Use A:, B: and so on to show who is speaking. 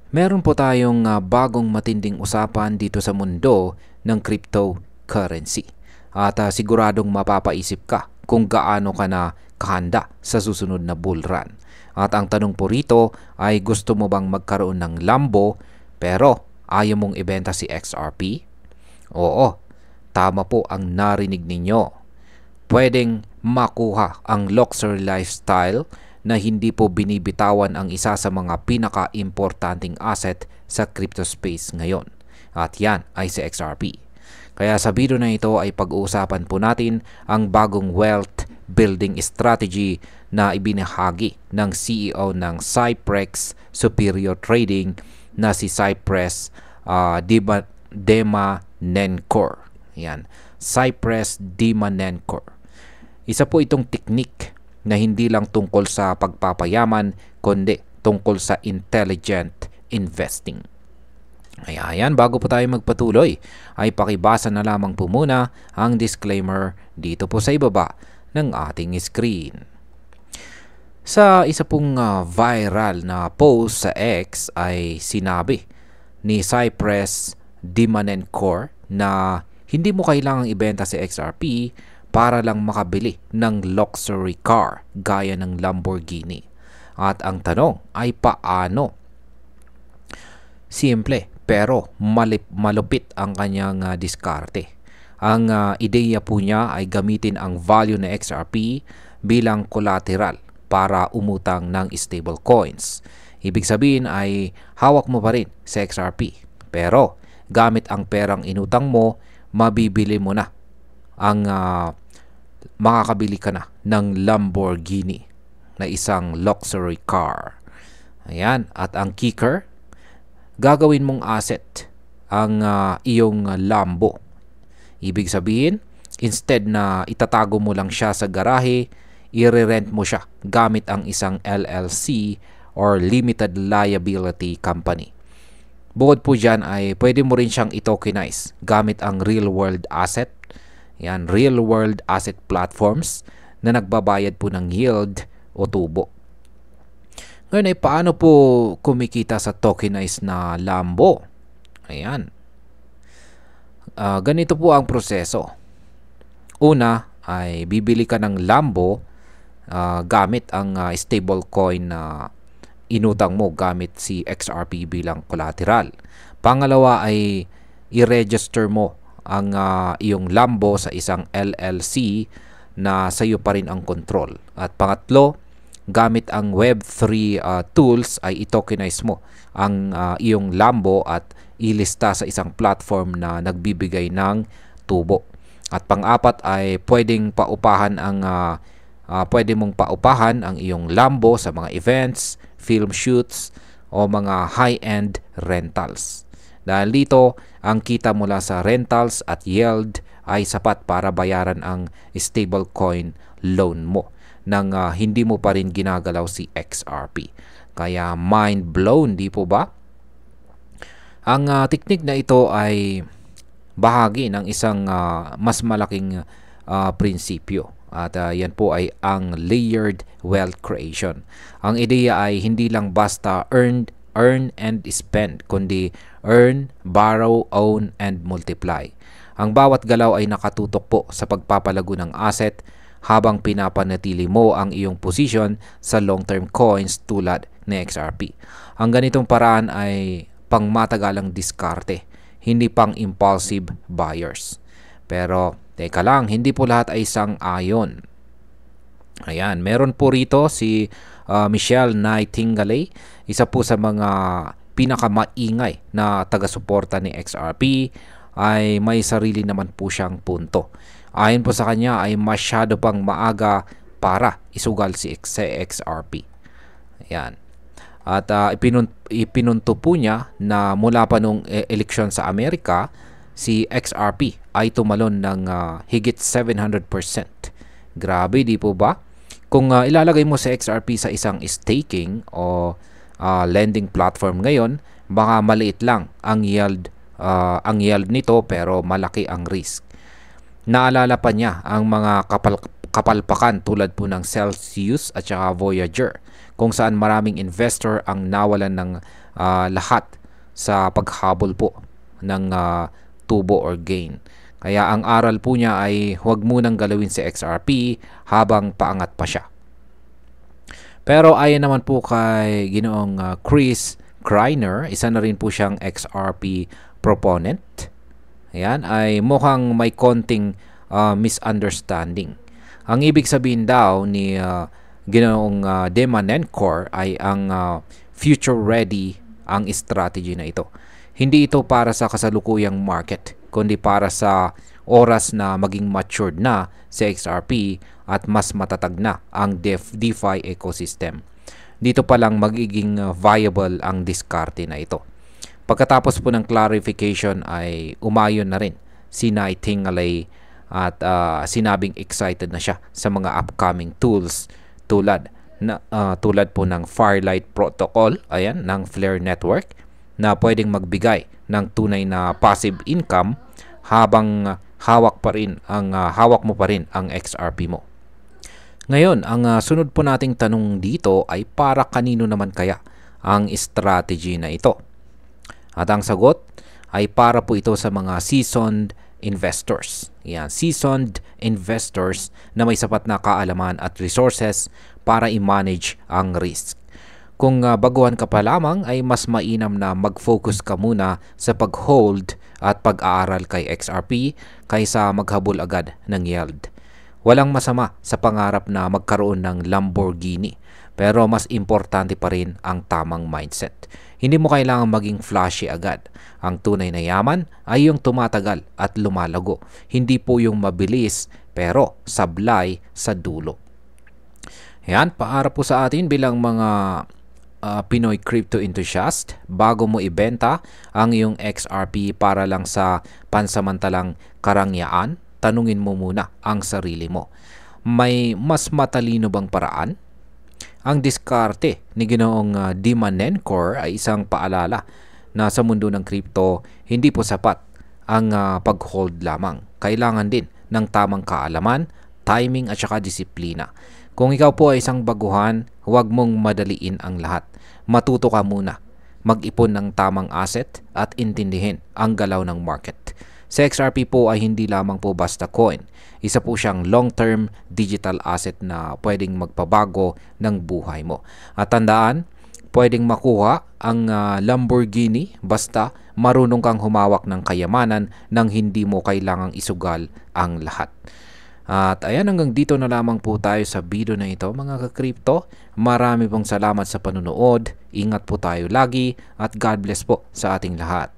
A: Meron po tayong bagong matinding usapan dito sa mundo ng cryptocurrency. At siguradong mapapaisip ka kung gaano ka na kahanda sa susunod na bull run. At ang tanong po rito ay gusto mo bang magkaroon ng Lambo pero ayaw mong ibenta si XRP? Oo, tama po ang narinig ninyo. Pwedeng makuha ang luxury lifestyle na hindi po binibitawan ang isa sa mga pinaka-importanting asset sa crypto space ngayon. At yan ay si XRP. Kaya sa video na ito ay pag-uusapan po natin ang bagong wealth building strategy na ibinahagi ng CEO ng Cyprex Superior Trading na si Cypress Demanencore. Yan, Cypress Demanencore. Isa po itong teknik na hindi lang tungkol sa pagpapayaman, kundi tungkol sa intelligent investing. Ayan, bago po tayo magpatuloy, ay pakibasa na lamang po muna ang disclaimer dito po sa ibaba ng ating screen. Sa isa pong viral na post sa X ay sinabi ni Cypress Demanencore na hindi mo kailangang ibenta si XRP para lang makabili ng luxury car gaya ng Lamborghini. At ang tanong ay paano? Simple pero malupit ang kanyang diskarte. Ang ideya po niya ay gamitin ang value ng XRP bilang collateral para umutang ng stable coins. Ibig sabihin ay hawak mo pa rin sa XRP pero gamit ang perang inutang mo, mabibili mo na ang makakabili ka na ng Lamborghini na isang luxury car. Ayan, at ang kicker, gagawin mong asset ang iyong Lambo. Ibig sabihin, instead na itatago mo lang siya sa garahe, i-rent mo siya gamit ang isang LLC or Limited Liability Company. Bukod po dyan ay pwede mo rin siyang i-tokenize gamit ang real world asset. Yan, real world asset platforms na nagbabayad po ng yield o tubo. Ngayon ay paano po kumikita sa tokenized na Lambo? Ayan. Ganito po ang proseso. Una ay bibili ka ng Lambo gamit ang stablecoin na inutang mo gamit si XRP bilang collateral. Pangalawa ay i-register mo ang iyong Lambo sa isang LLC na sa iyo pa rin ang control. At pangatlo, gamit ang Web3 tools ay i-tokenize mo ang iyong Lambo at ilista sa isang platform na nagbibigay ng tubo. At pang-apat ay pwede mong paupahan ang iyong Lambo sa mga events, film shoots o mga high-end rentals. Dahil dito, ang kita mula sa rentals at yield ay sapat para bayaran ang stablecoin loan mo nang hindi mo pa rin ginagalaw si XRP. Kaya mind blown, di po ba? Ang teknik na ito ay bahagi ng isang mas malaking prinsipyo. At yan po ay ang layered wealth creation. Ang ideya ay hindi lang basta earn and spend, kundi earn, borrow, own, and multiply. Ang bawat galaw ay nakatutok po sa pagpapalago ng asset habang pinapanatili mo ang iyong position sa long-term coins tulad ni XRP. Ang ganitong paraan ay pangmatagalang diskarte, hindi pang impulsive buyers. Pero teka lang, hindi po lahat ay sang-ayon. Ayan, meron po rito si Michelle Nightingale, isa po sa mga pinakamaingay na taga-suporta ni XRP, ay may sarili naman po siyang punto. Ayon po sa kanya ay masyado pang maaga para isugal si XRP. Ayan. At ipinunto po niya na mula pa nung eleksyon sa Amerika, si XRP ay tumalon ng higit 700%. Grabe, di po ba? Kung ilalagay mo si XRP sa isang staking o lending platform ngayon, baka maliit lang ang yield nito pero malaki ang risk. Naalala pa niya ang mga kapalpakan tulad po ng Celsius at saka Voyager kung saan maraming investor ang nawalan ng lahat sa paghabol po ng tubo or gain. Kaya ang aral po niya ay huwag munang galawin si XRP habang paangat pa siya. Pero ayon naman po kay Ginoong Chris Greiner, isa na rin po siyang XRP proponent. Ayan, ay mukhang may konting misunderstanding. Ang ibig sabihin daw ni Ginoong Demanencore ay ang future ready ang strategy na ito. Hindi ito para sa kasalukuyang market, kundi para sa oras na maging matured na sa XRP at mas matatag na ang DeFi ecosystem. Dito pa lang magiging viable ang diskarte na ito. Pagkatapos po ng clarification ay umayon na rin si Nightingale at sinabing excited na siya sa mga upcoming tools tulad po ng Firelight Protocol, ayan, ng Flare Network, na pwedeng magbigay ng tunay na passive income habang hawak mo pa rin ang XRP mo. Ngayon, ang sunod po nating tanong dito ay para kanino naman kaya ang strategy na ito? At ang sagot ay para po ito sa mga seasoned investors. Yan, seasoned investors na may sapat na kaalaman at resources para i-manage ang risk. Kung baguhan ka pa lamang ay mas mainam na mag-focus ka muna sa pag-hold at pag-aaral kay XRP kaysa maghabol agad ng yield. Walang masama sa pangarap na magkaroon ng Lamborghini, pero mas importante pa rin ang tamang mindset. Hindi mo kailangang maging flashy agad. Ang tunay na yaman ay yung tumatagal at lumalago. Hindi po yung mabilis pero sablay sa dulo. Yan, para po sa atin bilang mga Pinoy crypto enthusiast, bago mo ibenta ang iyong XRP para lang sa pansamantalang karangyaan, tanungin mo muna ang sarili mo. May mas matalino bang paraan? Ang diskarte ni Ginoong Demanencore ay isang paalala na sa mundo ng crypto, hindi po sapat ang pag-hold lamang. Kailangan din ng tamang kaalaman, timing at saka disiplina. Kung ikaw po ay isang baguhan, huwag mong madaliin ang lahat. Matuto ka muna. Mag-ipon ng tamang asset at intindihin ang galaw ng market. Sa XRP po ay hindi lamang po basta coin. Isa po siyang long-term digital asset na pwedeng magpabago ng buhay mo. At tandaan, pwedeng makuha ang Lamborghini basta marunong kang humawak ng kayamanan nang hindi mo kailangang isugal ang lahat. At ayan, hanggang dito na lamang po tayo sa video na ito mga ka-crypto. Marami pong salamat sa panunood. Ingat po tayo lagi at God bless po sa ating lahat.